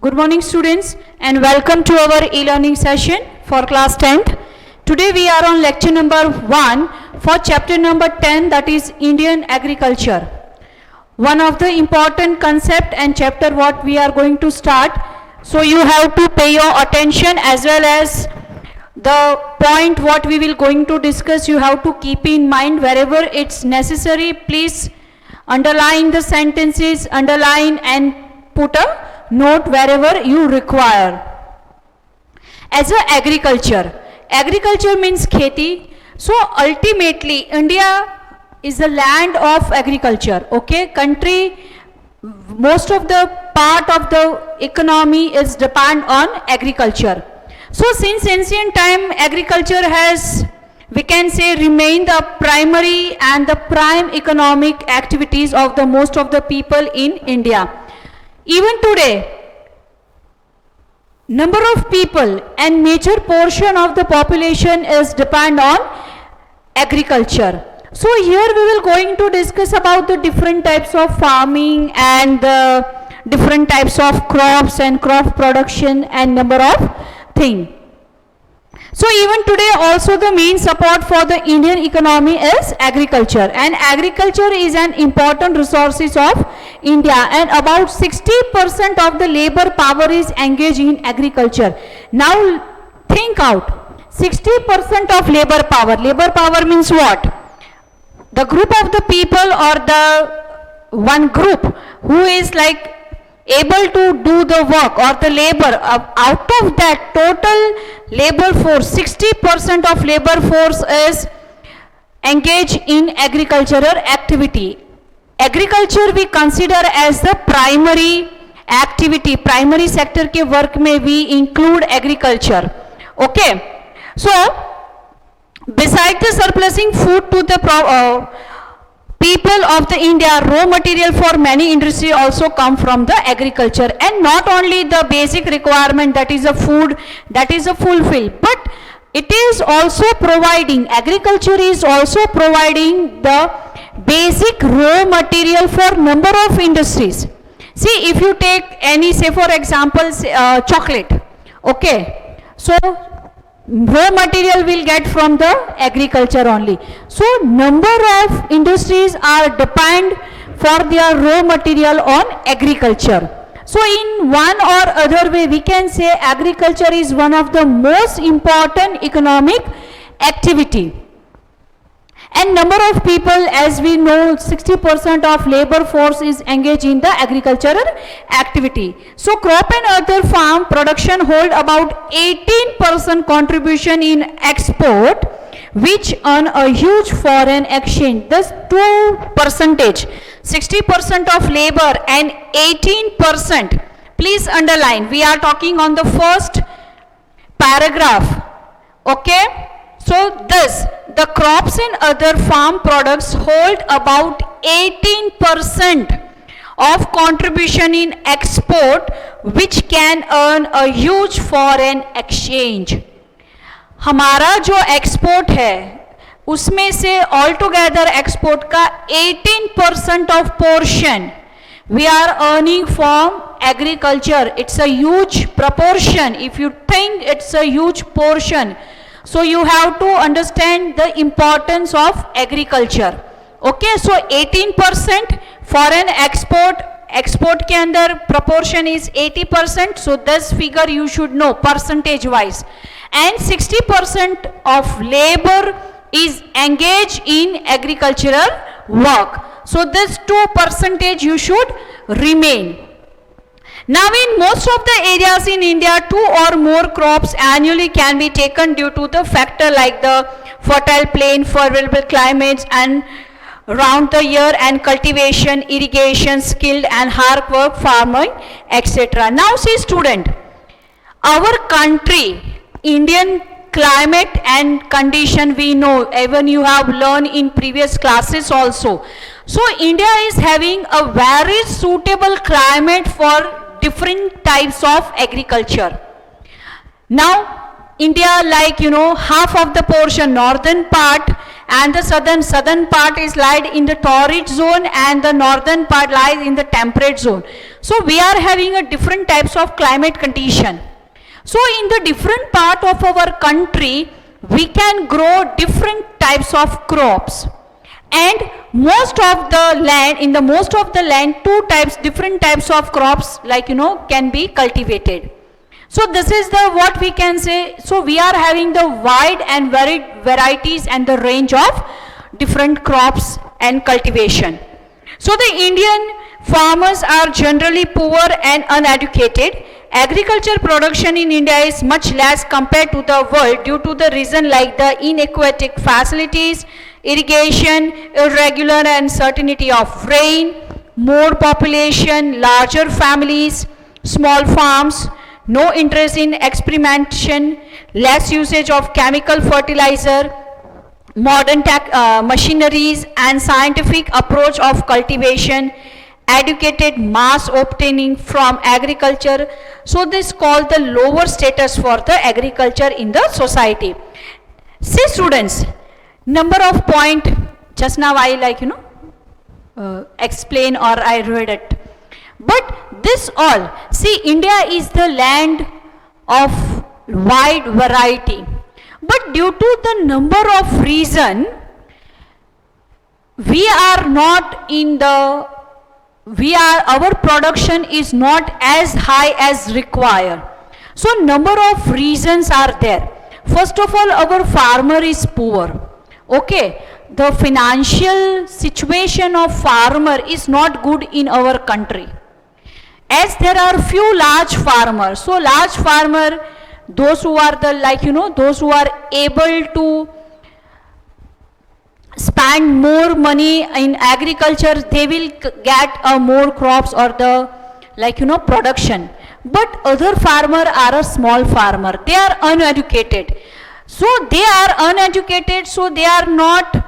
Good morning students and welcome to our e-learning session for class 10th. Today we are on lecture number 1 for chapter number 10, that is Indian agriculture. One of the important concept and chapter what we are going to start. So you have to pay your attention as well as the point what we will going to discuss. You have to keep in mind wherever it's necessary. Please underline the sentences, underline and put a note wherever you require. As a agriculture means kheti. So ultimately India is the land of agriculture. Okay, country, most of the part of the economy is depend on agriculture. So since ancient time agriculture has, we can say, remained the primary and the prime economic activities of the most of the people in India. Even today, number of people and major portion of the population is depend on agriculture. So here we will going to discuss about the different types of farming and the different types of crops and crop production and number of things. So even today also the main support for the Indian economy is agriculture, and agriculture is an important resources of India, and about 60% of the labor power is engaged in agriculture. Now think out, 60% of labor power means what? The group of the people or the one group who is like able to do the work or the labor, out of that total labor force, 60% of labor force is engaged in agricultural activity. Agriculture we consider as the primary activity, primary sector के work में we include agriculture. Okay, so beside the surplusing food to the people of the India, raw material for many industry also come from the agriculture, and not only the basic requirement, that is a food, that is a fulfill, but it is also providing, agriculture is also providing the basic raw material for number of industries. See, if you take any, say for example, chocolate, okay, so raw material will get from the agriculture only. So number of industries are depend for their raw material on agriculture. So in one or other way we can say agriculture is one of the most important economic activity. And number of people, as we know, 60% of labor force is engaged in the agricultural activity. So crop and other farm production hold about 18% contribution in export, which earn a huge foreign exchange. Thus 2%, 60% of labor and 18%. Please underline, we are talking on the first paragraph. Okay. So thus the crops and other farm products hold about 18% of contribution in export, which can earn a huge foreign exchange. हमारा जो export है उसमें से all together export का 18% of portion we are earning from agriculture. It's a huge proportion. If you think it's a huge portion, so you have to understand the importance of agriculture. Okay, so 18% foreign export के अंदर proportion is 80%. So this figure you should know percentage wise, and 60% of labor is engaged in agricultural work. So this 2% you should remain. Now in most of the areas in India, 2 or more crops annually can be taken due to the factor like the fertile plain, favorable climates and round the year, and cultivation, irrigation, skilled and hard work farming, etc. Now see student, our country, Indian climate and condition we know, even you have learned in previous classes also. So India is having a very suitable climate for different types of agriculture. Now India, like you know, half of the portion northern part and the southern part is lies in the torrid zone and the northern part lies in the temperate zone. So we are having a different types of climate condition. So in the different part of our country, we can grow different types of crops. And most of the land, in the most of the land, different types of crops can be cultivated. So this is the what we can say. So we are having the wide and varied varieties and the range of different crops and cultivation. So the Indian farmers are generally poor and uneducated. Agriculture production in India is much less compared to the world due to the reason like the inadequate facilities, irrigation, irregular and uncertainty of rain, more population, larger families, small farms, no interest in experimentation, less usage of chemical fertilizer, modern machineries and scientific approach of cultivation, educated mass obtaining from agriculture. So this called the lower status for the agriculture in the society. See students, number of point, just now I explain or I read it. But this all, see India is the land of wide variety. But due to the number of reason, our production is not as high as required. So number of reasons are there. First of all, our farmer is poor. Okay, the financial situation of farmer is not good in our country. As there are few large farmers, so large farmer, those who are the those who are able to spend more money in agriculture, they will get more crops or the production. But other farmer are a small farmer, they are uneducated. So they are uneducated, so they are not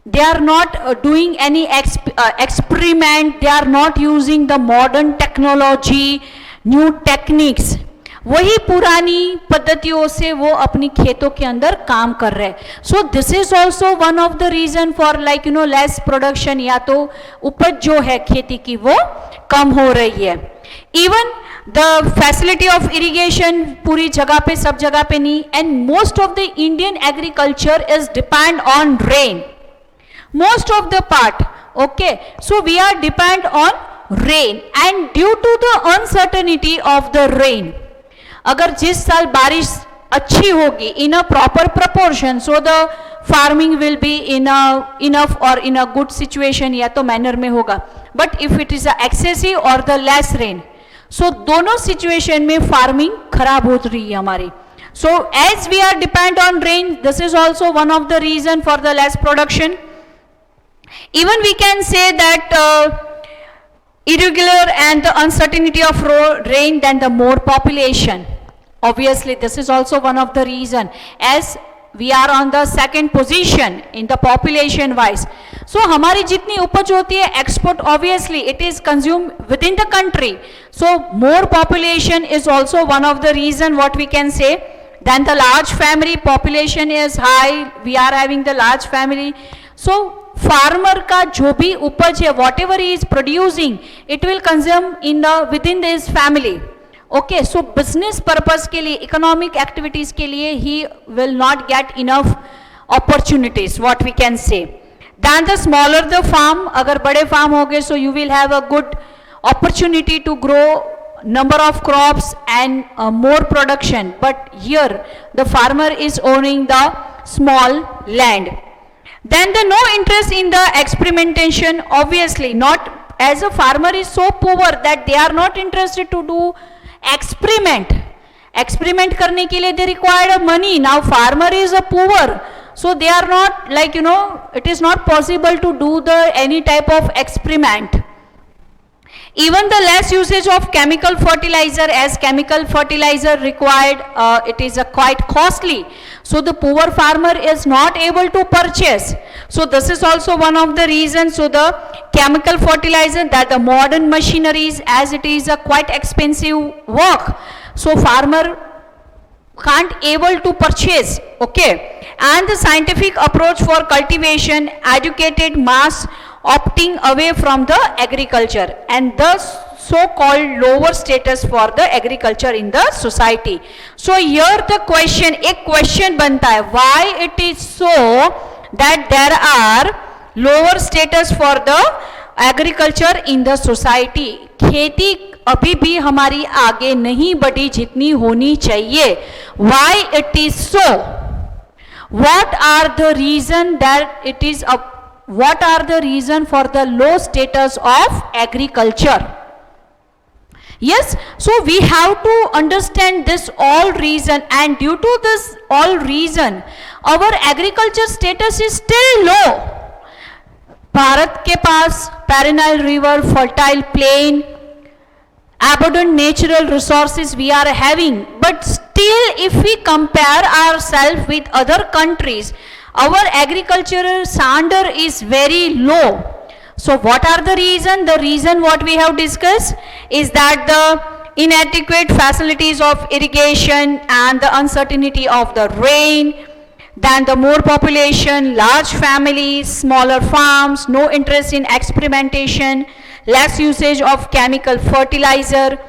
they are not doing any experiment, they are not using the modern technology, new techniques. वही पुरानी पद्धतियों से वो अपनी खेतों के अंदर काम कर रहे हैं. So this is also one of the reason for less production, या तो उपज जो है खेती की वो कम हो रही है. Even the facility of irrigation पूरी जगह पे, सब जगह पे नहीं. And most of the Indian agriculture is depend on rain, most of the part. Okay, so we are depend on rain, and due to the uncertainty of the rain, अगर जिस साल बारिश अच्छी होगी in a proper proportion, so the farming will be in a enough or in a good situation, या तो manner में होगा. But if it is a excessive or the less rain, so दोनों situation में farming खराब हो रही है हमारी. So as we are depend on rain, this is also one of the reason for the less production. Even we can say that irregular and the uncertainty of rain, then the more population. Obviously this is also one of the reason, as we are on the second position in the population wise. So हमारी जितनी उपज होती है export, obviously it is consumed within the country. So more population is also one of the reason what we can say. Then the large family, population is high, we are having the large family. So farmer का जो भी उपज है, whatever he is producing, it will consume in the within his family. Okay, so business purpose के लिए, economic activities के लिए he will not get enough opportunities, what we can say. Then the smaller the farm, अगर बड़े farm हो गए, so you will have a good opportunity to grow number of crops and more production. But here the farmer is owning the small land. Then the no interest in the experimentation, obviously not, as a farmer is so poor that they are not interested to do experiment. Experiment करने के लिए they require money. Now farmer is a poor, so they are not it is not possible to do the any type of experiment. Even the less usage of chemical fertilizer, as chemical fertilizer required, it is quite costly. So the poor farmer is not able to purchase. So this is also one of the reasons. So the chemical fertilizer, that the modern machineries, as it is a quite expensive work, so farmer can't able to purchase. Okay, and the scientific approach for cultivation, educated mass opting away from the agriculture and thus so-called lower status for the agriculture in the society. So here the question, एक question बनता है, why it is so that there are lower status for the agriculture in the society? खेती अभी भी हमारी आगे नहीं बढ़ी जितनी होनी चाहिए. Why it is so? What are the reason that it is a, what are the reason for the low status of agriculture? Yes, so we have to understand this all reason, and due to this all reason our agriculture status is still low. Bharat के पास perennial river, fertile plain, abundant natural resources we are having, but still if we compare ourselves with other countries, our agricultural standard is very low. So what are the reason? The reason what we have discussed is that the inadequate facilities of irrigation and the uncertainty of the rain, then the more population, large families, smaller farms, no interest in experimentation, less usage of chemical fertilizer,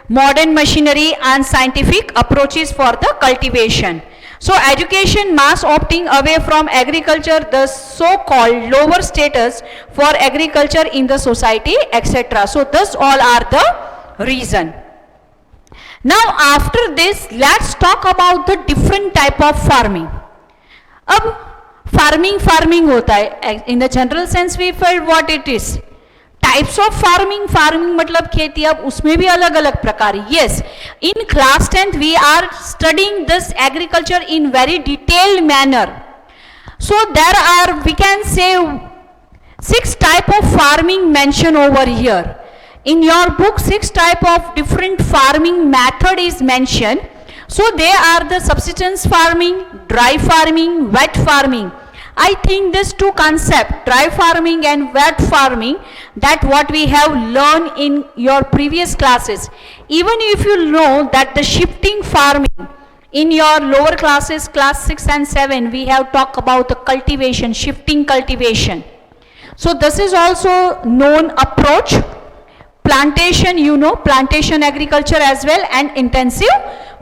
modern machinery and scientific approaches for the cultivation. So education, mass opting away from agriculture, the so-called lower status for agriculture in the society, etc. So this all are the reason. Now after this, let's talk about the different type of farming. अब farming होता है, in the general sense we felt what it is. Types of farming मतलब खेती, अब उसमें भी अलग अलग प्रकार. Yes, in class 10th we are studying this agriculture in very detailed manner. So there are, we can say, 6 type of farming mentioned over here. In your book 6 type of different farming method is mentioned. So they are the subsistence farming, dry farming, wet farming. I think these two concepts, dry farming and wet farming, that what we have learned in your previous classes. Even if you know that the shifting farming in your lower classes, class 6 and 7, we have talked about the cultivation, shifting cultivation. So this is also known approach. Plantation, you know, plantation agriculture as well, and intensive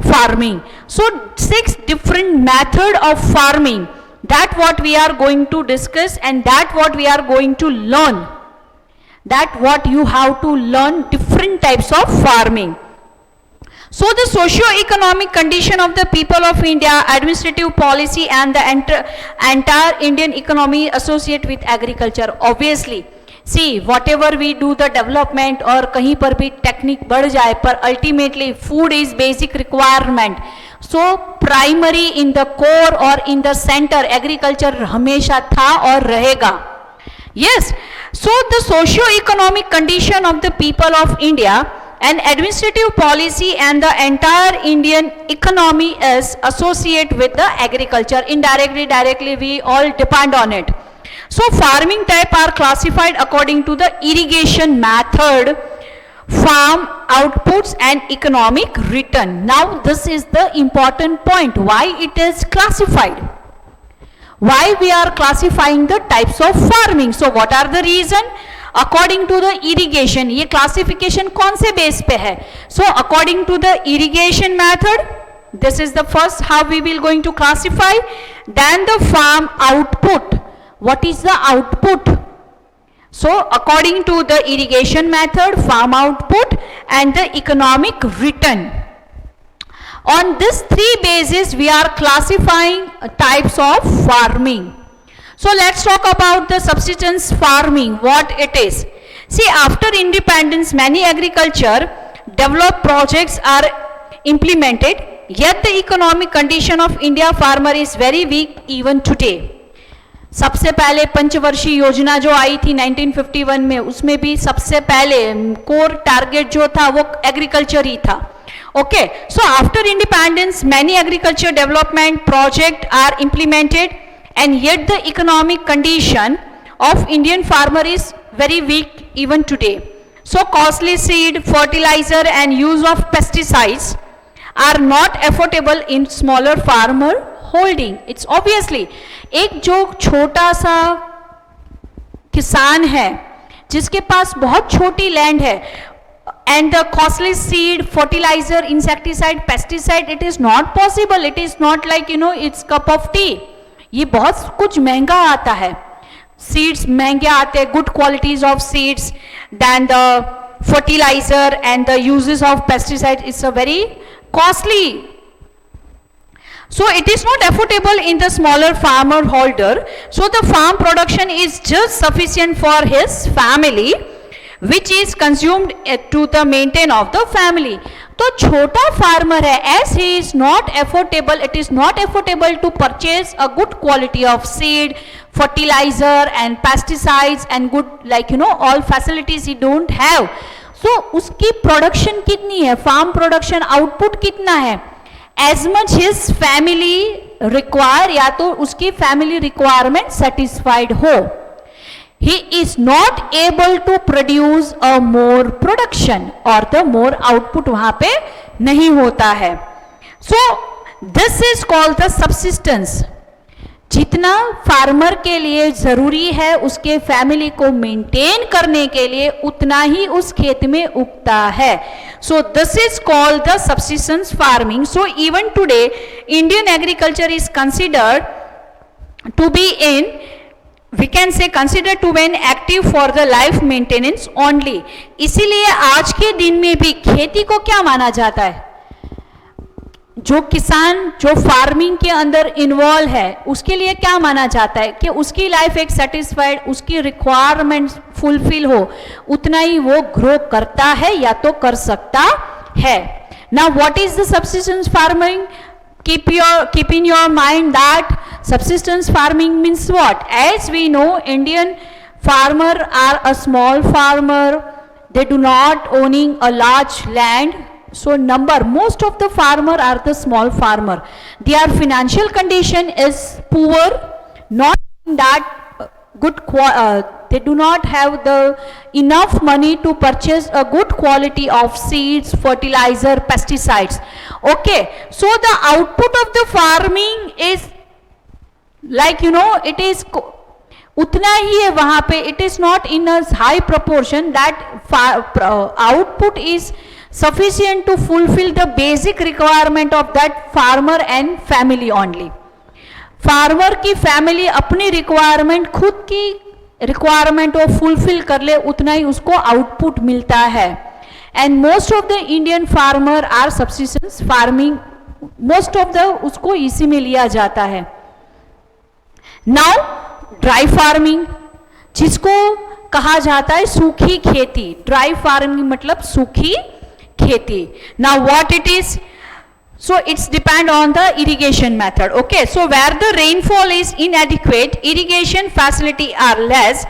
farming. So 6 different method of farming, that what we are going to discuss, and that what we are going to learn, that what you have to learn different types of farming. So the socio-economic condition of the people of India, administrative policy and the entire Indian economy associate with agriculture. Obviously, see, whatever we do the development और कहीं पर भी technique बढ़ जाए, पर ultimately food is basic requirement. So primary in the core or in the center agriculture हमेशा था और रहेगा. Yes, so the socio-economic condition of the people of India and administrative policy and the entire Indian economy is associated with the agriculture. Indirectly, directly, we all depend on it. So farming type are classified according to the irrigation method, farm outputs and economic return. Now this is the important point, why it is classified, why we are classifying the types of farming. So what are the reason? According to the irrigation, ये classification कौन से base पे है? So according to the irrigation method, this is the first how we will going to classify. Then the farm output. What is the output? So according to the irrigation method, farm output and the economic return. On this 3 bases we are classifying types of farming. So let's talk about the subsistence farming, what it is. See, after independence many agriculture developed projects are implemented, yet the economic condition of India farmer is very weak even today. सबसे पहले पंचवर्षीय योजना जो आई थी 1951 में, उसमें भी सबसे पहले कोर टारगेट जो था वो एग्रीकल्चर ही था. Okay, so after independence many agriculture development project are implemented and yet the economic condition of Indian farmer is very weak even today. So costly seed, fertilizer and use of pesticides are not affordable in smaller farmer holding. It's obviously एक जो छोटा सा किसान है जिसके पास बहुत छोटी land है, and the costly seed, fertilizer, insecticide, pesticide, it is not possible, it is not like it's cup of tea. ये बहुत कुछ महंगा आता है, seeds महंगे आते हैं, good qualities of seeds, then the fertilizer and the uses of pesticide is a very costly. So it is not affordable in the smaller farmer holder, so the farm production is just sufficient for his family, which is consumed to the maintain of the family. तो छोटा farmer है, as he is not affordable, it is not affordable to purchase a good quality of seed, fertilizer and pesticides and good all facilities he don't have. So उसकी production कितनी है, farm production output कितना है, as much his family require, या तो उसकी family requirement satisfied हो. He is not able to produce a more production or the more output वहां पे नहीं होता है. So this is called the subsistence. जितना फार्मर के लिए जरूरी है उसके फैमिली को मेंटेन करने के लिए उतना ही उस खेत में उगता है. So this is called the subsistence farming. So even today Indian agriculture is considered to be in, we can say consider to be active for the life maintenance only. इसीलिए आज के दिन में भी खेती को क्या माना जाता है, जो किसान जो फार्मिंग के अंदर इन्वॉल्व है उसके लिए क्या माना जाता है कि उसकी लाइफ एक सेटिस्फाइड, उसकी रिक्वायरमेंट फुलफिल हो, उतना ही वो ग्रो करता है या तो कर सकता है. Now what is the subsistence farming? Keep in your mind that subsistence farming means what? As we know, Indian farmer are a small farmer, they do not owning a large land. So most of the farmer are the small farmer. Their financial condition is poor, not that good they do not have the enough money to purchase a good quality of seeds, fertilizer, pesticides. Okay, so the output of the farming is like it is उतना ही है वहां पे, it is not in a high proportion that output is sufficient to fulfill the basic requirement of that farmer and family only. Farmer की family अपनी requirement, खुद की requirement वो fulfil कर ले उतना ही उसको आउटपुट मिलता है. And most of the Indian farmer are subsistence farming, most of the उसको इसी में लिया जाता है. नाउ ड्राई फार्मिंग, जिसको कहा जाता है सूखी खेती. ड्राई फार्मिंग मतलब सूखी खेती. Now what it is? So it's depend on the irrigation method. Okay, so where the rainfall is inadequate, irrigation facility are less,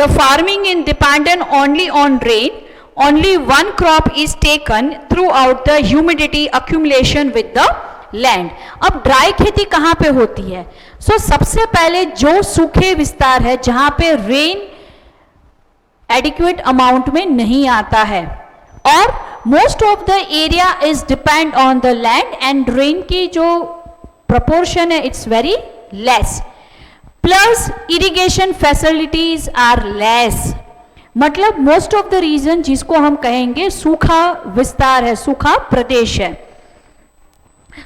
the farming is dependent only on rain, only one crop is taken throughout the humidity accumulation with the land. अब dry खेती कहाँ पे होती है? So सबसे पहले जो सूखे विस्तार है जहाँ पे रेन एडिक्वेट अमाउंट में नहीं आता है और most of the area is depend on the land and rain की जो प्रपोर्शन है it's very less, plus irrigation facilities are less. मतलब मोस्ट ऑफ द रीजन जिसको हम कहेंगे सूखा विस्तार है, सूखा प्रदेश है.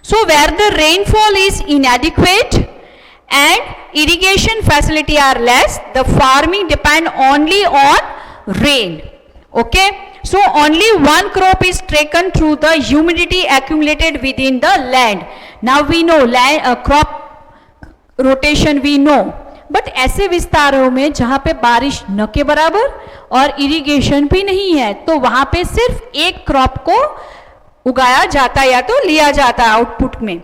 So where the rainfall is inadequate and irrigation facility are less, the farming depend only on rain. Okay, so only one crop is taken through the humidity accumulated within the land. Now we know crop rotation we know, but ऐसे विस्तारों में जहाँ पे बारिश न के बराबर और irrigation भी नहीं है तो वहाँ पे सिर्फ एक क्रॉप को उगाया जाता है या तो लिया जाता है आउटपुट में.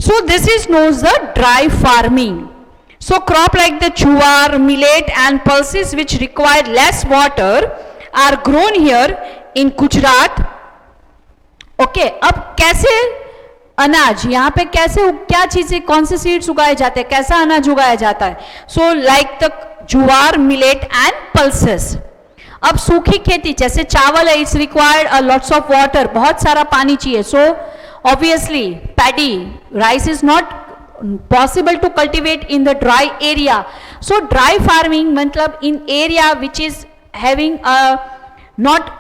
So this is known as the dry farming. So crop like the jowar, millet and pulses which require less water are grown here in Gujarat. Okay, अब कैसे अनाज यहाँ पे कैसे क्या चीजें कौन से सीड्स उगाए जाते हैं, कैसा अनाज उगाया जाता है? सो लाइक द जुआर, मिलेट एंड पल्सेस. अब सूखी खेती जैसे चावल है, it's required a lots of water, बहुत सारा पानी चाहिए. So obviously paddy, rice is not possible to cultivate in the dry area, So dry farming मतलब in area which is having a not,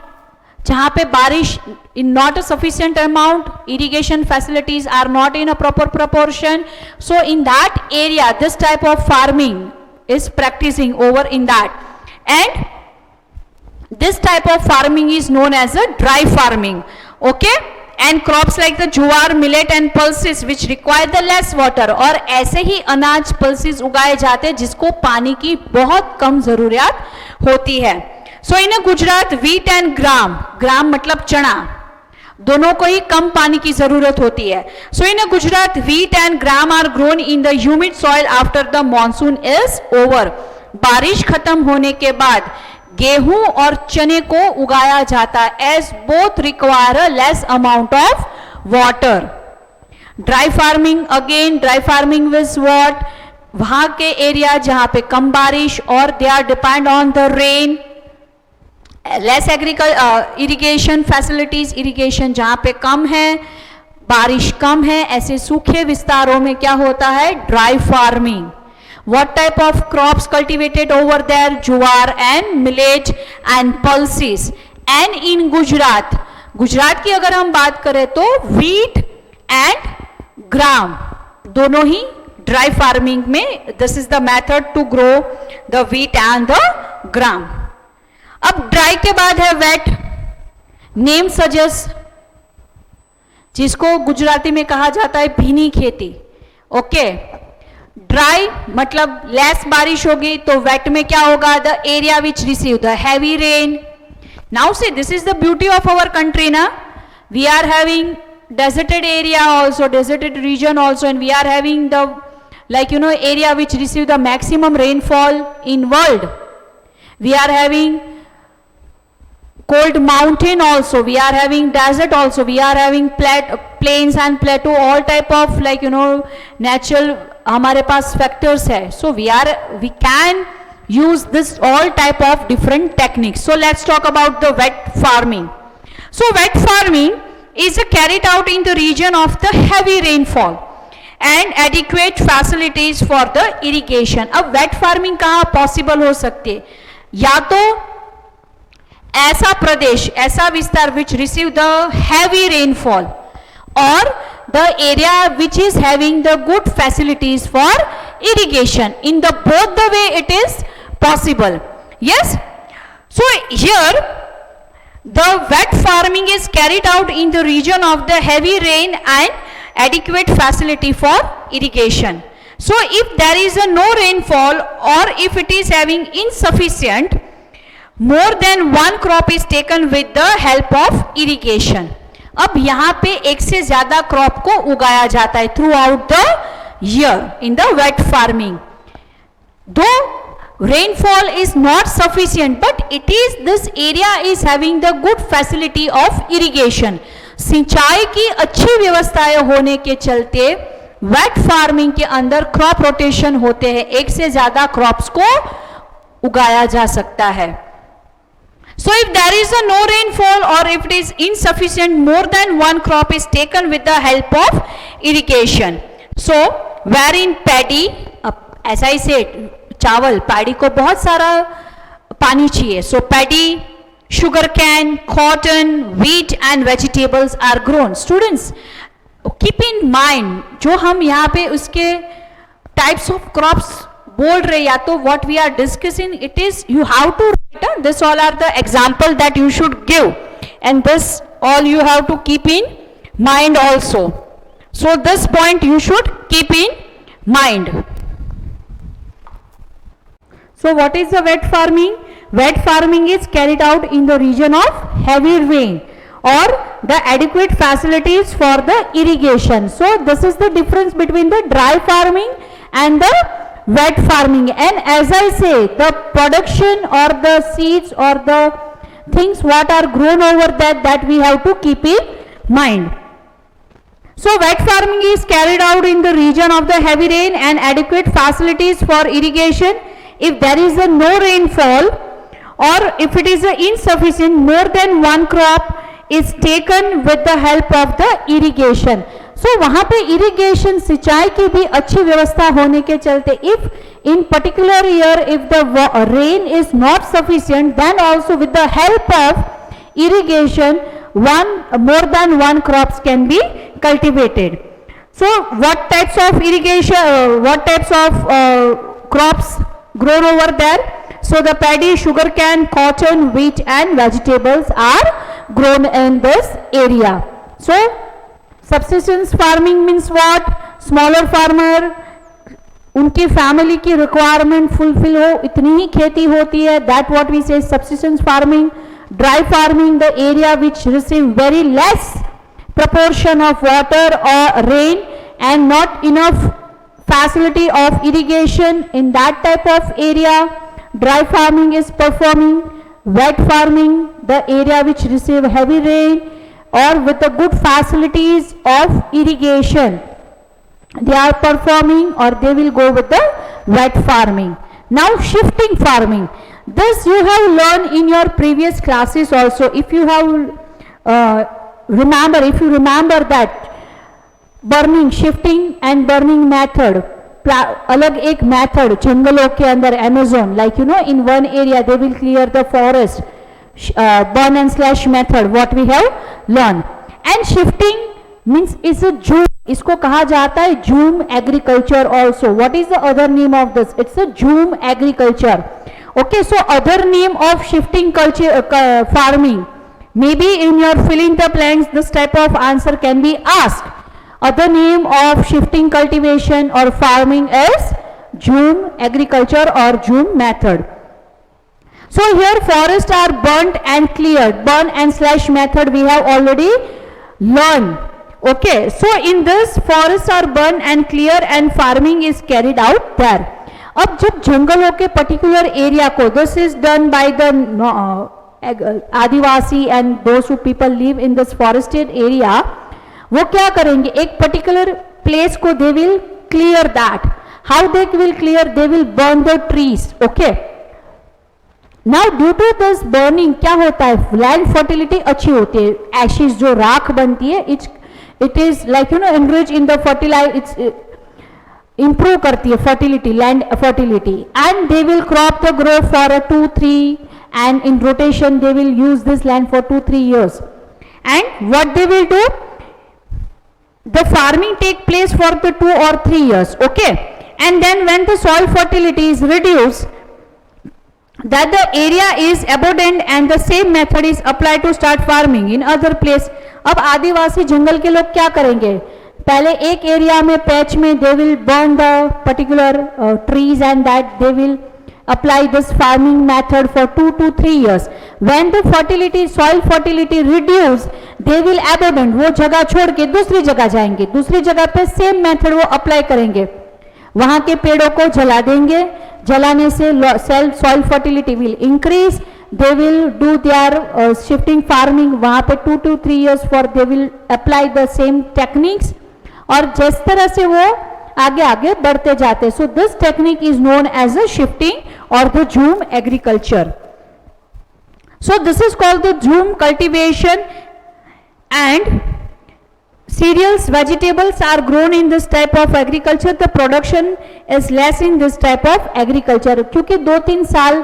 जहाँ पे बारिश in not a sufficient amount, irrigation facilities are not in a proper proportion, so in that area this type of farming is practicing over in that, and this type of farming is known as a dry farming. Okay, and crops like the jowar, millet and pulses which require the less water, और ऐसे ही अनाज pulses उगाए जाते हैं जिसको पानी की बहुत कम जरूरत होती है. So in Gujarat wheat and gram, ग्राम मतलब चना, दोनों को ही कम पानी की जरूरत होती है. So in Gujarat wheat and gram are grown in the humid soil after the monsoon is over. बारिश खत्म होने के बाद गेहूं और चने को उगाया जाता है, as both require a less amount of water. Dry farming, again dry farming which what, वहां के एरिया जहां पे कम बारिश और they are depend on the rain, less irrigation facilities, irrigation जहां पे कम है, बारिश कम है, ऐसे सूखे विस्तारों में क्या होता है, dry farming. What type of crops cultivated over there? Jowar and millet and pulses. And in Gujarat, Gujarat की अगर हम बात करें तो wheat and gram दोनों ही dry farming में, this is the method to grow the wheat and the gram. अब dry के बाद है wet. Name suggests, जिसको गुजराती में कहा जाता है भीनी खेती. ओके, ड्राई मतलब लेस बारिश होगी, तो वेट में क्या होगा, the area which receive the heavy rain. Now से this is the beauty of our country ना, we are having deserted area also, deserted region also, and we are having the, like you know, area which receive the maximum rainfall in world. We are having cold mountain also, we are having desert also, we are having plains and plateau, all type of, like you know, natural हमारे पास factors है. So we can use this all type of different techniques. So let's talk about the wet farming. So wet farming is carried out in the region of the heavy rainfall and adequate facilities for the irrigation. अब wet farming कहाँ possible हो सकती है, या तो ऐसा प्रदेश, ऐसा विस्तार which receive the heavy rainfall, or the area which is having the good facilities for irrigation. In the both the way it is possible. Yes. So here the wet farming is carried out in the region of the heavy rain and adequate facility for irrigation. So if there is a no rainfall, or if it is having insufficient, more than one crop is taken with the help of irrigation. अब यहाँ पे एक से ज्यादा crop को उगाया जाता है throughout the year in the wet farming. Though rainfall is not sufficient, but it is, this area is having the good facility of irrigation. सिंचाई की अच्छी व्यवस्थाएं होने के चलते वेट फार्मिंग के अंदर क्रॉप रोटेशन होते हैं, एक से ज्यादा क्रॉप्स को उगाया जा सकता है. So if there is a no rainfall, or if it is insufficient, more than one crop is taken with the help of irrigation. So wherein paddy, as I said, चावल, पैडी को बहुत सारा पानी चाहिए. So paddy, sugar cane, cotton, wheat and vegetables are grown. Students, keep in mind, जो हम यहाँ पे उसके types of crops बोल रहे, या तो what we are discussing, it is you have to write, this all are the example that you should give, and this all you have to keep in mind also. So this point you should keep in mind. So what is the wet farming? Wet farming is carried out in the region of heavy rain or the adequate facilities for the irrigation. So this is the difference between the dry farming and the wet farming. And as I say, the production or the seeds or the things what are grown over that we have to keep in mind. So wet farming is carried out in the region of the heavy rain and adequate facilities for irrigation. If there is a no rainfall, or if it is a insufficient, more than one crop is taken with the help of the irrigation. सो वहां पे irrigation सिंचाई की भी अच्छी व्यवस्था होने के चलते if in particular year if the rain is not sufficient then also with the help of irrigation more than one crops can be cultivated. So what types of irrigation, what types of crops grown over there? So the paddy, sugarcane, cotton, wheat and vegetables are grown in this area. So subsistence farming means what? Smaller farmer, उनकी family की requirement fulfil हो इतनी ही खेती होती है, that what we से subsistence farming. Dry farming, the area which receive very less proportion of water or rain and not enough facility of irrigation in that type of area. Dry farming is performing. Wet farming, the area which receive heavy rain or with the good facilities of irrigation, they are performing or they will go with the wet farming. Now shifting farming. This you have learned in your previous classes also. If you have remember that burning, shifting and burning method, अलग एक method जंगलों के अंदर Amazon, like you know in one area they will clear the forest, burn and slash method what we have learned. And shifting means is a zoom, इसको कहा जाता है zoom agriculture also. What is the other name of this? It's a zoom agriculture. Okay, so other name of shifting culture farming, maybe in your fill in the blanks this type of answer can be asked. Other name of shifting cultivation or farming is zoom agriculture or zoom method. So here forests are burnt and cleared. Burn and slash method we have already learned. Okay, so in this forests are burned and cleared and farming is carried out there. अब जब जंगलों के particular area को, this is done by the Adivasi and those who people live in this forested area, वो क्या करेंगे एक particular place को they will clear that. How they will clear? They will burn the trees. Okay, now due to this burning क्या होता है, land fertility अच्छी होती है. एशिज जो राख बनती है it is like you know enrich in the fertilize, it's improve करती है fertility, land fertility, and they will crop the grow for a 2-3 and in rotation they will use this land for 2-3 years. And what they will do, the farming take place for the 2 or 3 years. Okay, and then when the soil fertility is reduced, that the area is abundant and the same method is applied to start farming in other place. अब आदिवासी जंगल के लोग क्या करेंगे, पहले एक area में patch में दे will burn the particular trees and that they will apply this farming method for 2 to 3 years. When the fertility, soil fertility reduce, they will abandon, वो जगह छोड़ के दूसरी जगह जाएंगे, दूसरी जगह पे सेम मेथड वो अप्लाई करेंगे, वहां के पेड़ों को जला देंगे, जलाने से soil fertility will increase. They will do their shifting farming, वहां पे 2 to 3 years for they will apply the same techniques, और जिस तरह से वो आगे आगे बढ़ते जाते. So this technique is known as a shifting और the jhum agriculture. So this is called the jhum cultivation. And cereals, vegetables are grown in this type of agriculture. The production is less in this type of agriculture. क्योंकि 2-3 साल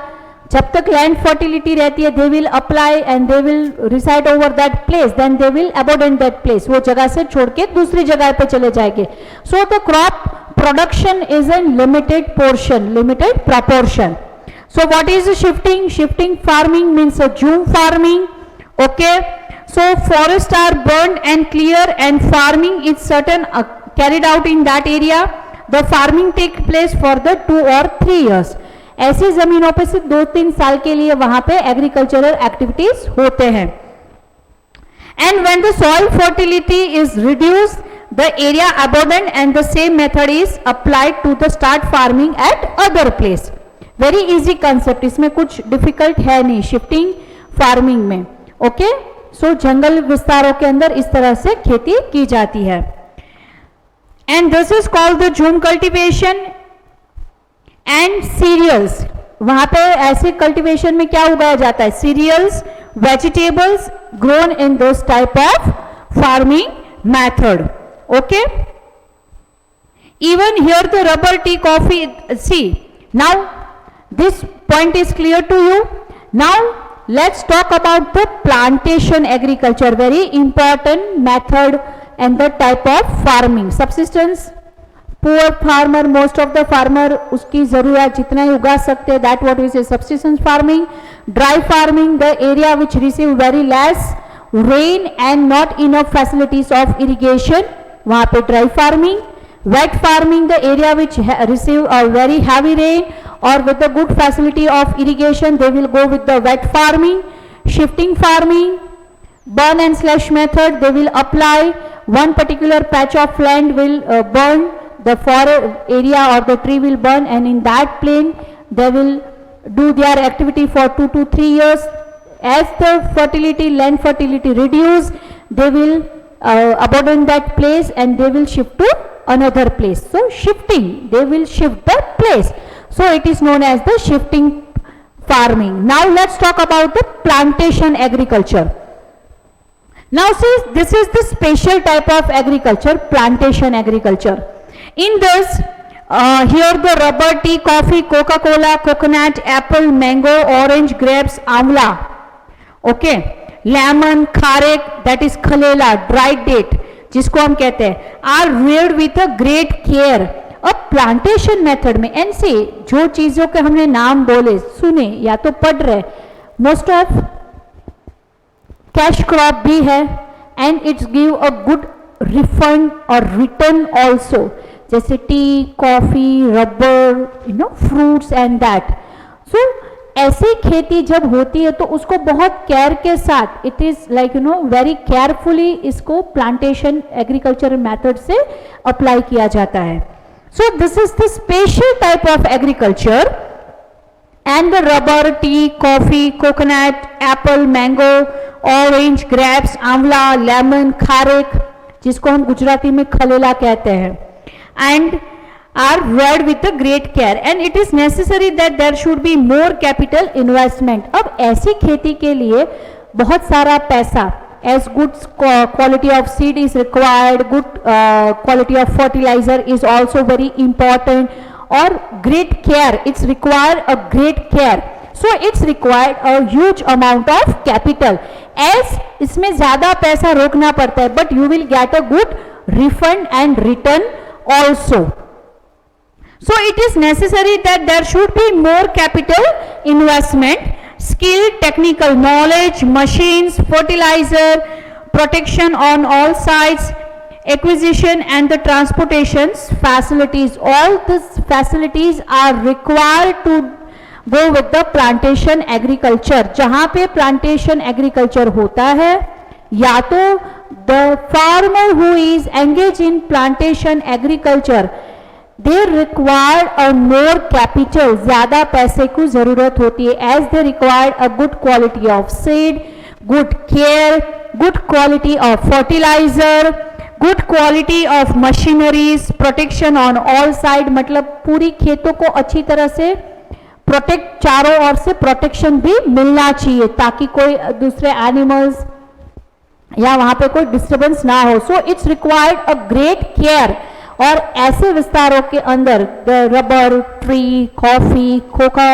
जब तक land fertility रहती है, they will apply and they will reside over that place, then they will abandon that place, वो जगह से छोड़ के दूसरी जगह पे चले जाएंगे. So the crop production is an limited portion, limited proportion. So what is shifting? Shifting farming means jhum farming. Okay, so forest are burn and clear and farming is certain carried out in that area. The farming take place for the 2 or 3 years. ऐसी जमीनों पे सिर्फ 2-3 साल के लिए वहां पे agricultural activities होते हैं. And when the soil fertility is reduce, the area abundant and the same method is applied to the start farming at other place. Very easy concept, इसमें कुछ डिफिकल्ट है नहीं शिफ्टिंग फार्मिंग में. Okay, so जंगल विस्तारों के अंदर इस तरह से खेती की जाती है. And this is called the jhum cultivation. And cereals, वहां पे ऐसे कल्टीवेशन में क्या उगाया जाता है, serials, vegetables grown in this type of farming method. Okay. Even here the rubber, tea, coffee, see, now this point is clear to you. Now let's talk about the plantation agriculture, very important method and the type of farming. Subsistence, poor farmer, most of the farmer उसकी ज़रूरत जितना ही उगा सकते हैं, that what we say subsistence farming. Dry farming, the area which receive very less rain and not enough facilities of irrigation, वहाँ पे dry farming. Wet farming, the area which receive a very heavy rain or with the good facility of irrigation, they will go with the wet farming. Shifting farming, burn and slash method, they will apply one particular patch of land will burn, the forest area or the tree will burn, and in that plain they will do their activity for 2 to 3 years. As the fertility, land fertility reduce, they will abandon that place and they will shift to another place. So shifting, they will shift the place. So it is known as the shifting farming. Now let's talk about the plantation agriculture. Now see, this is the special type of agriculture, plantation agriculture. In this, here the rubber, tea, coffee, Coca-Cola, coconut, apple, mango, orange, grapes, amla, okay, lemon, खारेक, that is खलेला, dried date, जिसको हम कहते हैं, are reared with a great care. अब plantation method में and से जो चीजों के हमने नाम बोले, सुने या तो पढ़ रहे, मोस्ट ऑफ कैश क्रॉप भी है and it's give a good refund और रिटर्न ऑल्सो, जैसे tea, coffee, rubber, fruits and that. So ऐसी खेती जब होती है तो उसको बहुत केयर के साथ, it is like very carefully इसको प्लांटेशन एग्रीकल्चर मेथड से अप्लाई किया जाता है. So this is the special type of agriculture. And the rubber, T, coffee, coconut, Apple, mango, orange, grapes, आंवला, लेमन, खारेक, जिसको हम गुजराती में खलेला कहते हैं, and are reared with a great care and it is necessary that there should be more capital investment. अब ऐसी खेती के लिए बहुत सारा पैसा, as good quality of seed is required, good quality of fertilizer is also very important, or great care, it's required a great care, so it's required a huge amount of capital. as इसमें ज़्यादा पैसा रोकना पड़ता है, but you will get a good refund and return also. So it is necessary that there should be more capital investment, skill, technical knowledge, machines, fertilizer, protection on all sides, acquisition and the transportations facilities. All these facilities are required to go with the plantation agriculture. जहाँ पे plantation agriculture होता है, या तो the farmer who is engaged in plantation agriculture, they require a more capital, ज़्यादा पैसे की ज़रूरत होती है, as they require a good quality of seed, good care, good quality of fertilizer, good quality of machineries, protection on all side, मतलब पूरी खेतों को अच्छी तरह से प्रोटेक्ट, चारों ओर से प्रोटेक्शन भी मिलना चाहिए ताकि कोई दूसरे एनिमल्स या वहाँ पे कोई डिस्टर्बेंस ना हो. So it's required a great care. और ऐसे विस्तारों के अंदर the rubber, tree, coffee, coca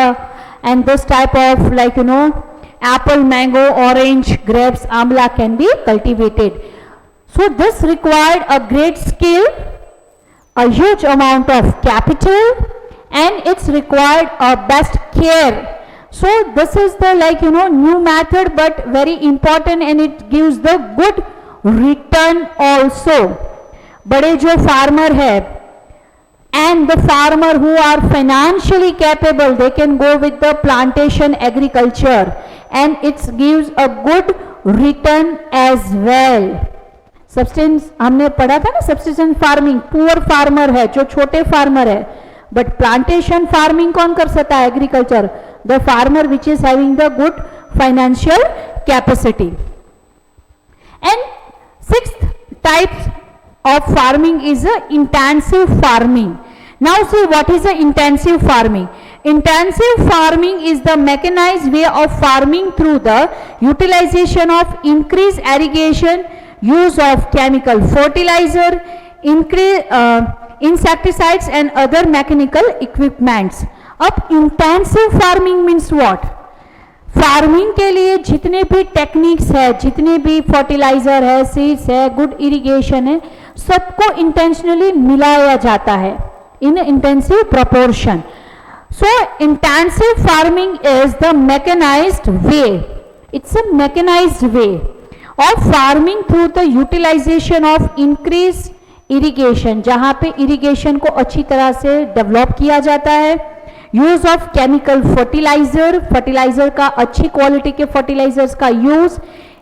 and this type of like apple, mango, orange, grapes, amla can be cultivated. So this required a great skill, a huge amount of capital, and it's required a best care. So this is the new method but very important and it gives the good return also. बड़े जो farmer है and the farmer who are financially capable, they can go with the plantation agriculture and it gives a good return as well. Substance हमने पढ़ा था ना, substance farming poor farmer है, जो छोटे फार्मर है, बट प्लांटेशन फार्मिंग कौन कर सकता है? Agriculture, the farmer which is having the good financial capacity. And sixth type of farming is a intensive farming. Now see what is a intensive farming. Intensive farming is the mechanized way of farming through the utilization of increased irrigation, use of chemical fertilizer, insecticides and other mechanical equipments. अब intensive farming means what? Farming के लिए जितने भी techniques है, जितने भी fertiliser है, seeds है, गुड इरिगेशन है, सबको इंटेंशनली मिलाया जाता है in intensive proportion. So intensive farming is the mechanised way, it's a mechanised way of farming through the utilisation of increase irrigation, जहां पे इरिगेशन को अच्छी तरह से डेवलप किया जाता है. Use of chemical fertilizer, fertilizer का अच्छी क्वालिटी के फर्टिलाइजर्स का use,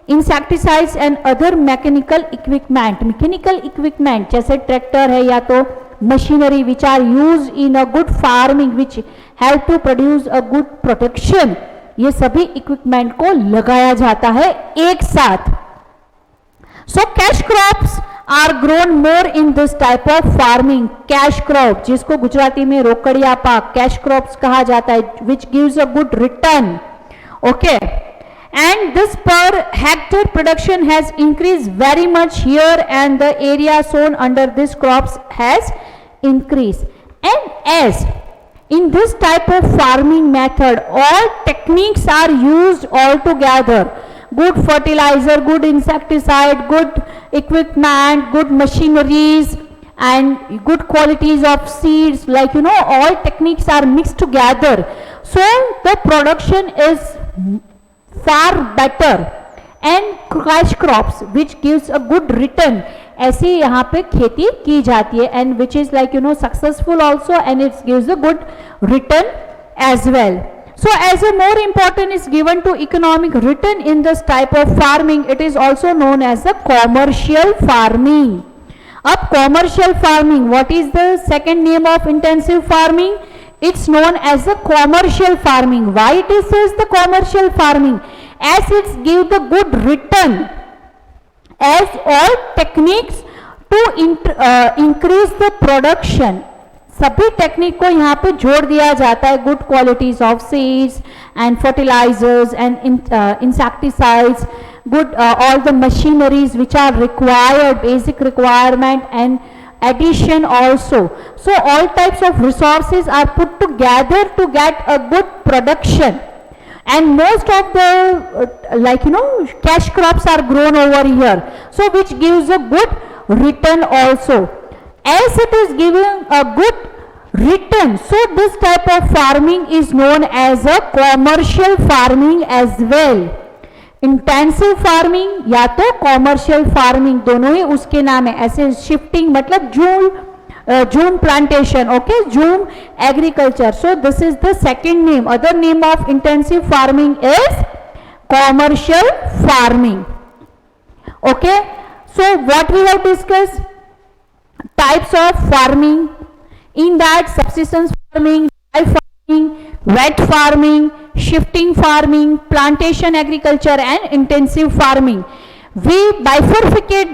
insecticides and other mechanical equipment, mechanical equipment जैसे ट्रैक्टर है या तो machinery which are use in a good farming which help to produce a good production, ये सभी इक्विपमेंट को लगाया जाता है एक साथ. So cash crops are grown more in this type of farming. Cash crop जिसको गुजराती में रोकड़िया पाक कैश क्रॉप्स कहा जाता है, which gives a good return. Okay, and this per hectare production has increased very much here and the area sown under this crops has increased. And as in this type of farming method all techniques are used all together, good fertilizer, good insecticide, good equipment, good machineries and good qualities of seeds, like you know, all techniques are mixed together, so the production is far better and cash crops which gives a good return. ऐसे यहाँ पे खेती की जाती है and which is like you know successful also and it gives a good return as well. So as a more important is given to economic return in this type of farming, it is also known as the commercial farming. अब commercial farming, what is the second name of intensive farming? It's known as the commercial farming. Why it is the commercial farming? As it gives the good return, as all techniques to increase the production. सभी technique को यहाँ पे जोड़ दिया जाता है. Good qualities of seeds and fertilizers and insecticides, good all the machineries which are required, basic requirement and addition also. So all types of resources are put together to get a good production and most of the like you know cash crops are grown over here, so which gives a good return also. As it is giving a good return, so this type of farming is known as a commercial farming as well. Intensive farming या तो commercial farming, दोनों ही उसके नाम है. ऐसे shifting मतलब jhum plantation, okay, jhum agriculture. So this is the second name. Other name of intensive farming is commercial farming. Okay, so what we have discuss types of farming. In that subsistence farming, dry farming, wet farming, shifting farming, plantation agriculture and intensive farming. We bifurcate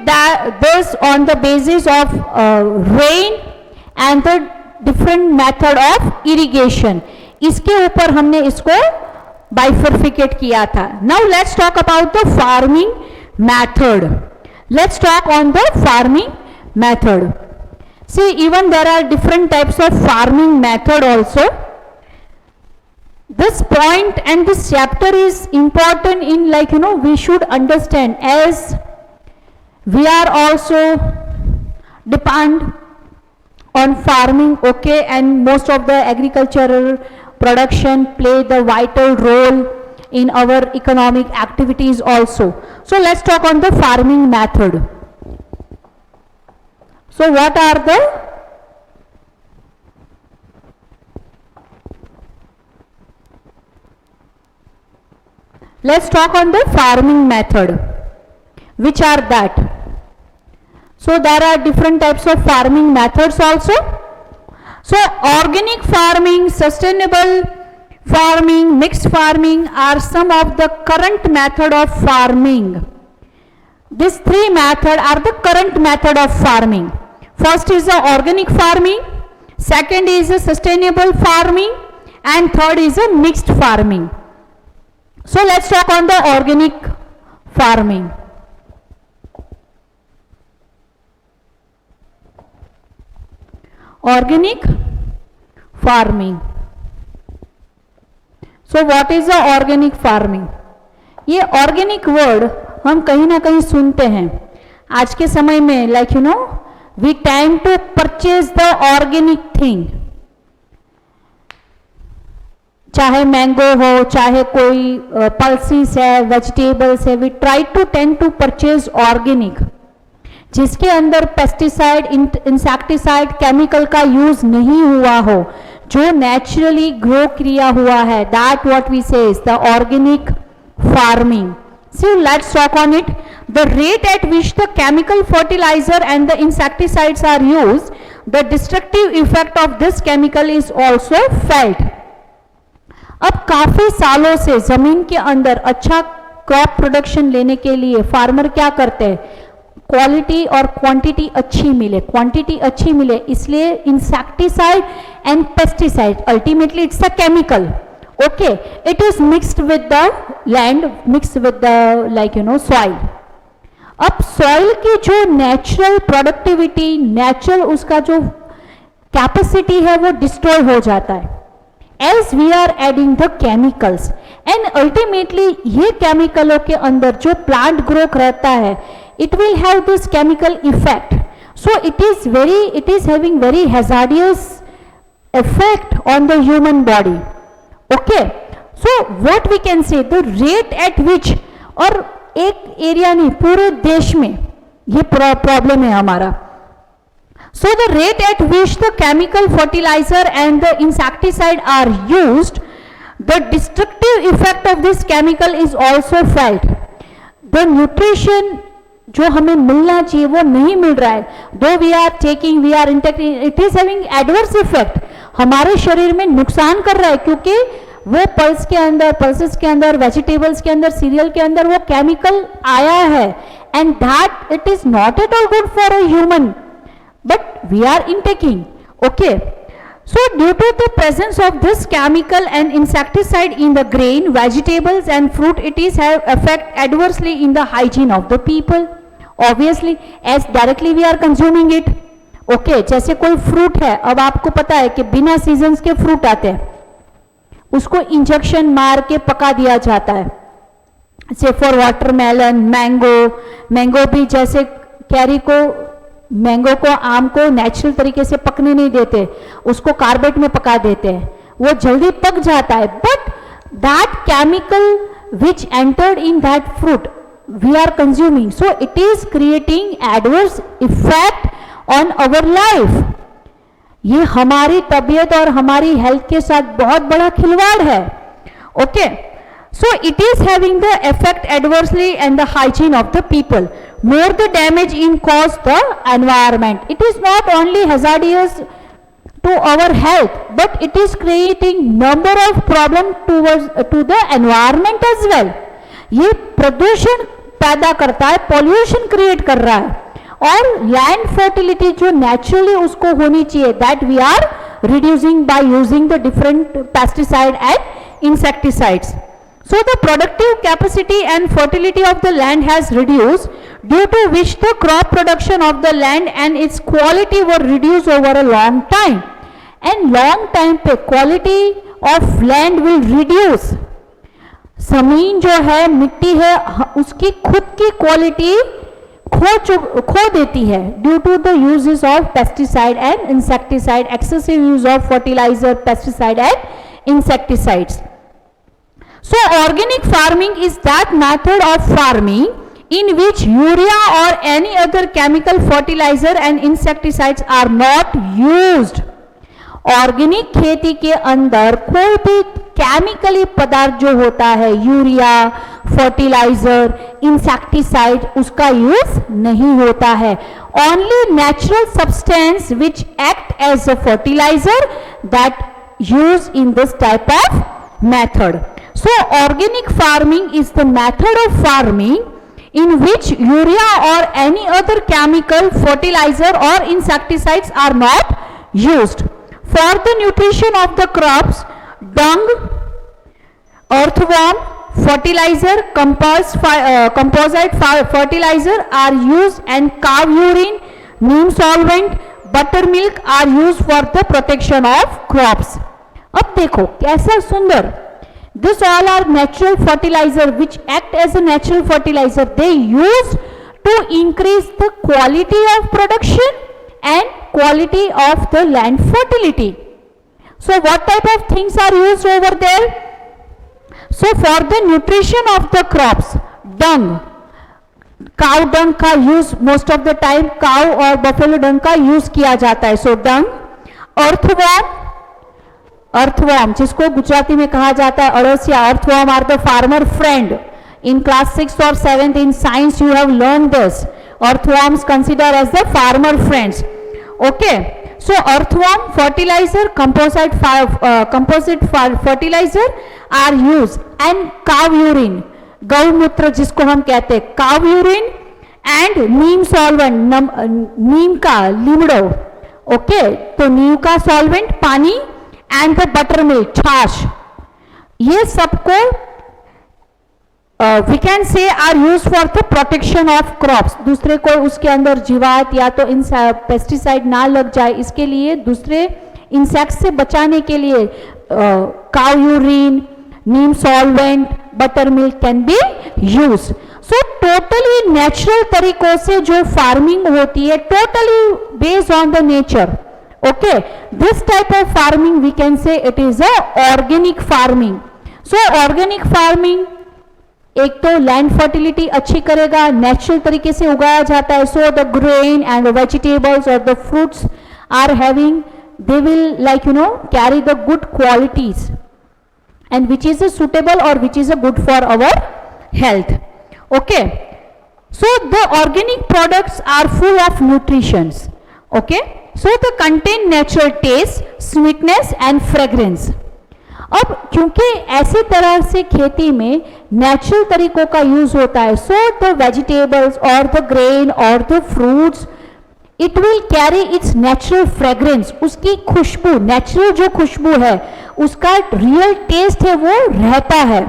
this on the basis of rain and the different method of irrigation. इसके ऊपर हमने इसको bifurcate किया था. Now let's talk about the farming method. Let's talk on the farming method. See, even there are different types of farming method also. This point and this chapter is important in like you know we should understand as we are also depend on farming, okay, and most of the agricultural production play the vital role in our economic activities also. So let's talk on the farming method. So what are the let's talk on the farming method. Which are that? So there are different types of farming methods also. So organic farming, sustainable farming, mixed farming are some of the current method of farming. These three methods are the current method of farming. First is the organic farming, second is the sustainable farming and third is the mixed farming. So let's talk on the organic farming. Organic farming. So what is the organic farming? ये organic word हम कहीं ना कहीं सुनते हैं आज के समय में, like you know, we tend to purchase the organic thing. चाहे मैंगो हो, चाहे कोई पल्सीज है, वेजिटेबल्स है, we try to tend to purchase organic, जिसके अंदर पेस्टिसाइड, इंसेक्टिसाइड, केमिकल का यूज नहीं हुआ हो, जो नेचुरली ग्रो किया हुआ है. That what we say is the organic farming. So let's talk on it. The rate at which the chemical fertilizer and the insecticides are used, the destructive effect of this chemical is also felt. अब काफी सालों से जमीन के अंदर अच्छा crop production लेने के लिए फार्मर क्या करते हैं, क्वालिटी और क्वांटिटी अच्छी मिले, क्वांटिटी अच्छी मिले, इसलिए insecticide and pesticide, ultimately it's a chemical. Okay, it is mixed with the land, mixed with the, like you know, soil. अब soil की जो natural productivity, natural उसका जो capacity है वो destroy हो जाता है as we are adding the chemicals, and ultimately ये chemicalों के अंदर जो plant growth रहता है, it will have this chemical effect. So it is having very hazardous effect on the human body. Okay, so what we can say, the rate at which, और एक area नहीं पूरे देश में ये प्रॉब्लम है हमारा. So the rate at which the chemical fertilizer and the insecticide are used, the destructive effect of this chemical is also felt. The nutrition जो हमें मिलना चाहिए वो नहीं मिल रहा है. Though we are taking, we are intaking, it is having adverse effect. हमारे शरीर में नुकसान कर रहा है, क्योंकि वो पल्स के अंदर, पल्सेस के अंदर, वेजिटेबल्स के अंदर, सीरियल के अंदर वो केमिकल आया है, and that it is not at all good for a human, but we are intaking. Okay, so due to the presence of this chemical and insecticide in the grain, vegetables and fruit, it is have effect adversely in the hygiene of the people, obviously, as directly we are consuming it. Okay, जैसे कोई fruit है, अब आपको पता है कि बिना seasons के फ्रूट आते हैं, उसको इंजेक्शन मार के पका दिया जाता है. से फॉर वाटरमेलन, मैंगो भी जैसे कैरी को, मैंगो को, आम को नेचुरल तरीके से पकने नहीं देते, उसको कार्बेट में पका देते हैं, वो जल्दी पक जाता है. But that chemical which entered in that fruit we are consuming, so it is creating adverse effect on our life. ये हमारी तबीयत और हमारी हेल्थ के साथ बहुत बड़ा खिलवाड़ है. Okay, so it is having the effect adversely and the hygiene of the people. More the damage in cause the environment. It is not only hazardous to our health, but it is creating number of problem to the environment as well. ये प्रदूषण पैदा करता है, pollution create कर रहा है, और land fertility जो naturally उसको होनी चाहिए, that we are reducing by using the different pesticide and insecticides. So the productive capacity and fertility of the land has reduced, due to which the crop production of the land and its quality were reduced over a long time. And long time पे quality of land will reduce. जमीन जो है, मिट्टी है, उसकी खुद की quality खो देती है due to the usages of pesticide and insecticide, excessive use of fertilizer, pesticide and insecticides. So organic farming is that method of farming in which urea or any other chemical fertilizer and insecticides are not used. Organic खेती के अंदर कोई भी chemically पदार्थ जो होता है, urea, fertilizer, insecticide, उसका यूज नहीं होता है. Only natural substance which act as a fertilizer that use in this type of method. So organic farming is the method of farming in which urea or any other chemical fertilizer or insecticides are not used. For the nutrition of the crops, dung, earthworm, fertilizer, composite fertilizer are used, and cow urine, neem solvent, buttermilk are used for the protection of crops. अब देखो कैसा सुंदर, this all are natural fertilizer which act as a natural fertilizer. They used to increase the quality of production and quality of the land fertility. So what type of things are used over there? So for the nutrition of the crops, dung, cow dung का use most of the time cow और buffalo डंग का use किया जाता है. सो डंग, earthworm, earthworm जिसको गुजराती में कहा जाता है अड़सिया, earthworm are the farmer friend. In class 6th or 7th in science you have learned this. Earthworms considered as the farmer friends. Okay, so earthworm fertilizer, composite fertilizer are used, and cow urine, गौमूत्र जिसको हम कहते हैं, cow urine and neem solvent, नीम का लीमड़ो. Okay, तो नीम का solvent पानी and the buttermilk छाछ, ये सबको we can say are use for the protection of crops. दूसरे को उसके अंदर जीवात या तो पेस्टिसाइड ना लग जाए इसके लिए, दूसरे इंसेक्ट से बचाने के लिए cow urine, neem solvent, butter milk can be use. So totally नेचुरल तरीकों से जो फार्मिंग होती है, totally based on the nature. Okay, this type of farming we can say it is a organic farming. So organic farming एक तो land fertility अच्छी करेगा, नेचुरल तरीके से उगाया जाता है. So the grain and vegetables और the fruits are having, they will like carry the good qualities and which is a suitable or which is a good for our health. Okay, so the organic products are full of nutritions. Okay, so they contain natural taste, sweetness and fragrance. अब क्योंकि ऐसे तरह से खेती में natural तरीकों का use होता है, सो द वेजिटेबल्स और द ग्रेन और the fruits, it will carry it's natural fragrance. उसकी खुशबू, नेचुरल जो खुशबू है उसका रियल टेस्ट है वो रहता है.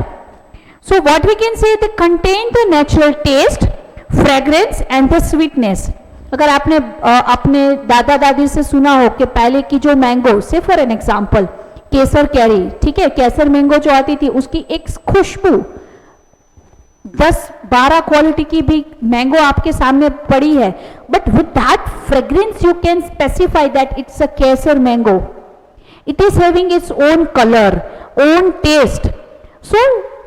सो what we can say, they contain the natural taste, fragrance and the sweetness. अगर आपने अपने दादा दादी से सुना हो कि पहले की जो मैंगो, से for an example Kesar carry, ठीक है, केसर मैंगो जो आती थी उसकी एक खुशबू, 10-12 क्वालिटी की भी मैंगो आपके सामने पड़ी है, but with that fragrance you can specify that it's a Kesar mango. It is having its own color, own taste. So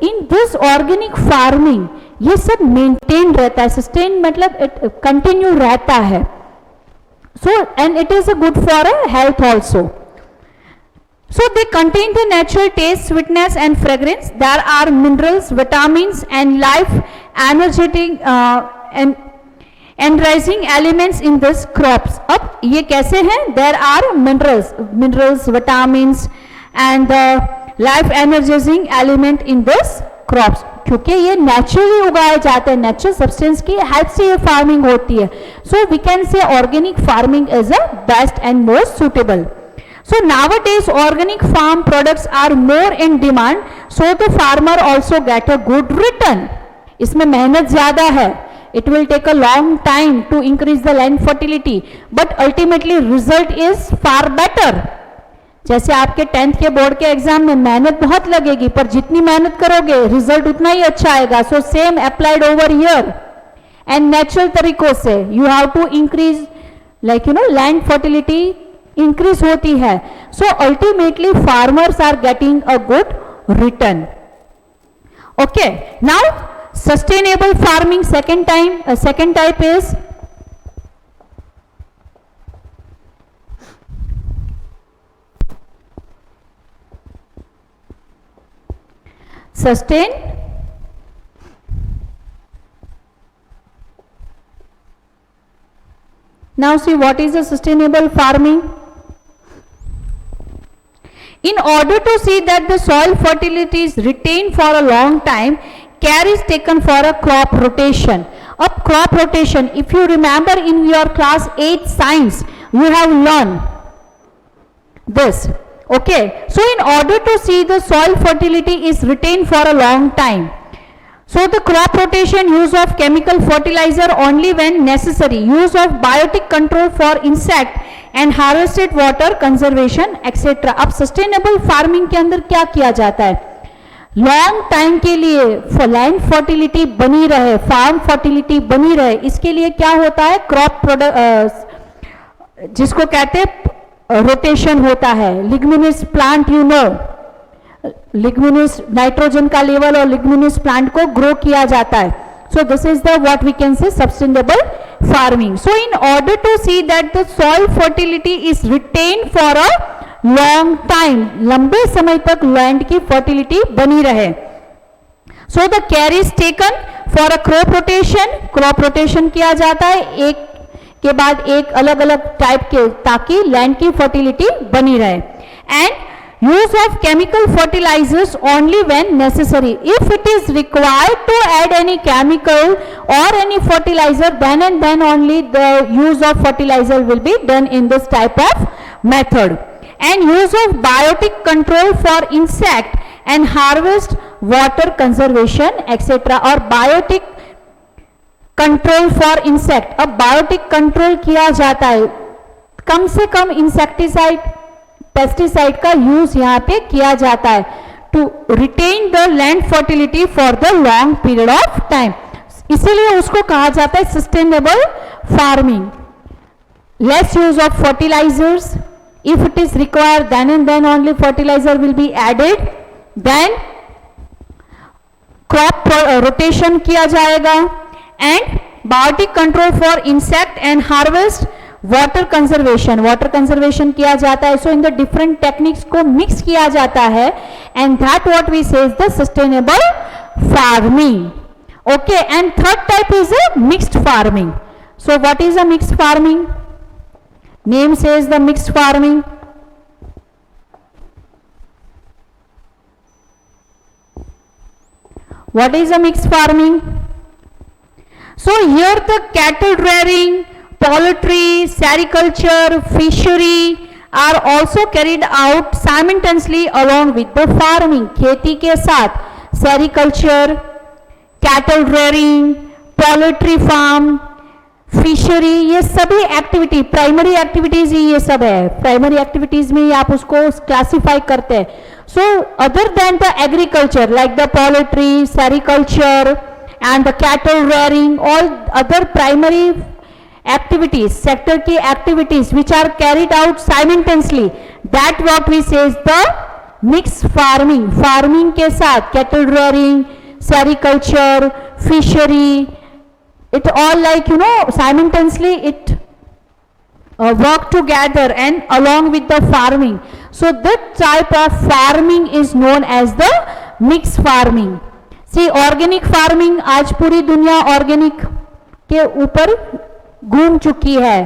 in this organic farming ये सब maintained रहता है, sustain मतलब it continue रहता है. So and it is a good for a health also. So they contain the natural taste, sweetness and fragrance. There are minerals, vitamins and life energetic and rising elements in this crops. अब ये कैसे हैं? There are minerals, vitamins and life energizing element in this crops. क्योंकि ये naturally उगाए जाते हैं, natural substance की हेल्प से ये फार्मिंग होती है. So we can say organic farming is a best and most suitable. So nowadays organic farm products are more in demand, so the farmer also get a good return. इसमें मेहनत ज्यादा है. It will take a long time to increase the land fertility, but ultimately result is far better. जैसे आपके 10th के board के exam में मेहनत बहुत लगेगी, पर जितनी मेहनत करोगे रिजल्ट उतना ही अच्छा आएगा. So same applied over here. And natural तरीकों से you have to increase, like land fertility increase होती है. So ultimately farmers are getting a good return. Okay, now sustainable farming, second type is sustain. Now see what is the sustainable farming. In order to see that the soil fertility is retained for a long time, care is taken for a crop rotation. Up crop rotation, if you remember in your class 8 science, you have learned this. Okay, so in order to see the soil fertility is retained for a long time, so the crop rotation, use of chemical fertilizer only when necessary, use of biotic control for insect and harvested water conservation etcetera. अब sustainable farming के अंदर क्या किया जाता है, long time के लिए land fertility बनी रहे, फार्म फर्टिलिटी बनी रहे, इसके लिए क्या होता है, क्रॉप प्रोडक्ट जिसको कहते हैं रोटेशन होता है। Leguminous plant, you know, leguminous nitrogen का लेवल और लिग्मिनस प्लांट को ग्रो किया जाता है। So this is the what we can say sustainable farming. So in order to see that the soil fertility is retain for a long time, लंबे समय तक land की फर्टिलिटी बनी रहे। So the care is taken for a crop rotation, crop rotation किया जाता है एक के बाद एक अलग अलग टाइप के, ताकि लैंड की फर्टिलिटी बनी रहे। And use of chemical fertilisers only when necessary, if it is required to add any chemical और any fertiliser, then and then only the use of fertiliser will be done in this type of method. And use of biotic control for insect and harvest water conservation etcetera, और biotic control for insect. अब biotic control किया जाता है, कम से कम insecticide pesticide का use यहां पे किया जाता है to retain the land fertility for the long period of time, इसीलिए उसको कहा जाता है sustainable farming. Less use of fertilizers, if it is required then and then only fertilizer will be added. Then crop rotation किया जाएगा and biotic control for insect and harvest water conservation, water conservation किया जाता है। So in the different techniques को mix किया जाता है and that what we say is the sustainable farming. Okay, and third type is a mixed farming. So what is a mixed farming? Name says the mixed farming. What is a mixed farming? So here the cattle rearing, poultry, sericulture, fishery are also carried out simultaneously along with the farming. खेती के साथ sericulture, cattle rearing, poultry farm, fishery, ये सभी activity primary activities ही ये सब है। Primary activities में ही आप उसको क्लासिफाई करते हैं। So other than the agriculture like the poultry, sericulture and the cattle rearing, all other primary activities, sector की activities which are carried out simultaneously, that what we say is the mix farming. Farming के साथ cattle rearing, sericulture, fishery, it all like simultaneously it work together and along with the farming. So that type of farming is known as the mixed farming. See, organic farming आज पूरी दुनिया organic के ऊपर घूम चुकी है।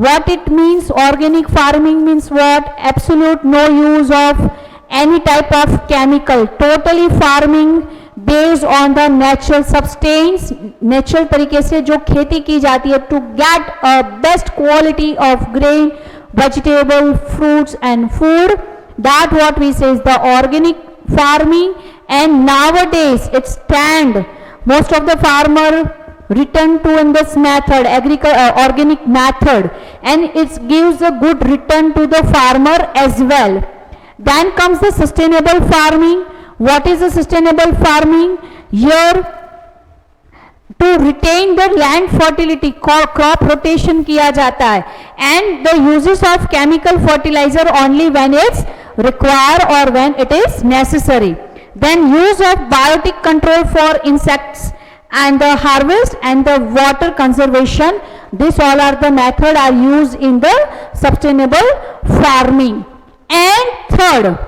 What it means, organic farming means what? Absolute no use of any type of chemical, totally farming based on the natural substance, natural तरीके से जो खेती की जाती है to get a best quality of grain, vegetable, fruits and food, that what we say is the organic farming. And nowadays it's trend, most of the farmer return to in this method, organic method, and it gives a good return to the farmer as well. Then comes the sustainable farming. What is the sustainable farming? Here to retain the land fertility, crop rotation किया जाता है, and the uses of chemical fertilizer only when it's required or when it is necessary. Then use of biotic control for insects and the harvest and the water conservation. This all are the method are used in the sustainable farming. And third,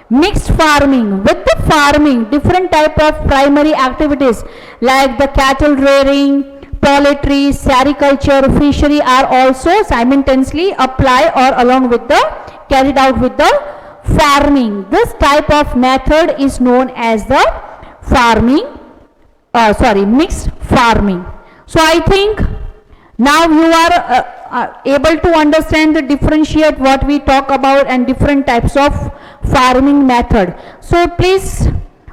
mixed farming. With the farming, different type of primary activities like the cattle rearing, poultry, sericulture, fishery are also simultaneously applied or along with the carried out with the farming. This type of method is known as the farming, mixed farming. So I think now you are able to understand the differentiate what we talk about and different types of farming method. So please,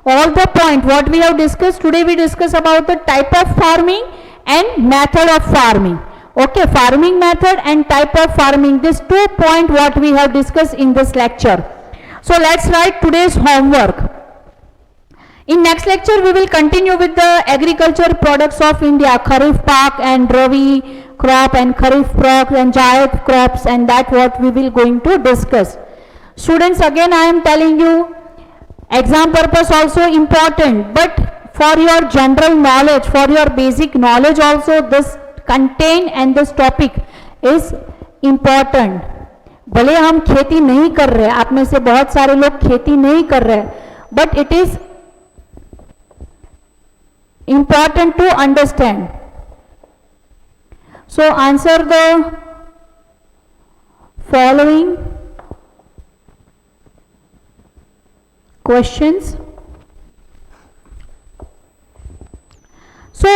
all the point what we have discussed today, we discuss about the type of farming and method of farming. Okay, farming method and type of farming. This 2 point what we have discussed in this lecture. So let's write today's homework. In next lecture we will continue with the agriculture products of India, Kharif Pak and Rabi crop and Kharif crop and Zaid crops, and that what we will going to discuss. Students, again I am telling you, exam purpose also important, but for your general knowledge, for your basic knowledge also, this content and this topic is important. भले हम खेती नहीं कर रहे, आप में से बहुत सारे लोग खेती नहीं कर रहे, but it is important to understand. So answer the following questions. So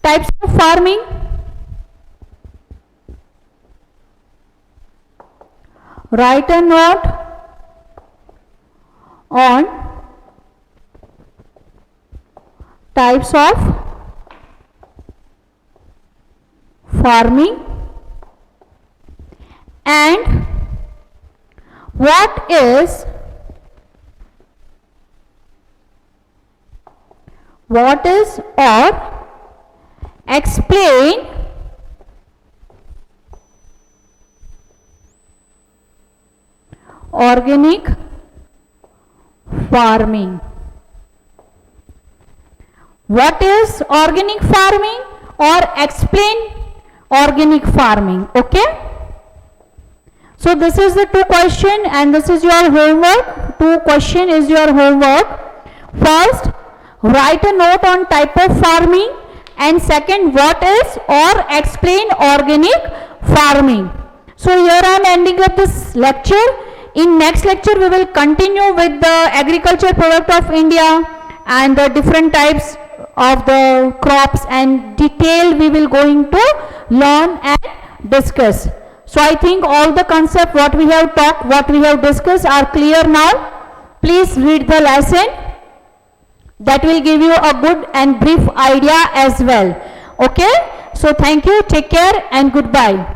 types of farming. Write a note on types of farming and what is or explain organic farming. What is organic farming or explain organic farming? Okay. So this is the 2 question and this is your homework. 2 question is your homework. First, write a note on type of farming, and second, what is or explain organic farming. So here I am ending up this lecture. In next lecture we will continue with the agriculture product of India and the different types of the crops, and detail we will going to learn and discuss. So I think all the concept what we have talked, what we have discussed are clear now. Please read the lesson. That will give you a good and brief idea as well. Okay. So thank you, take care and goodbye.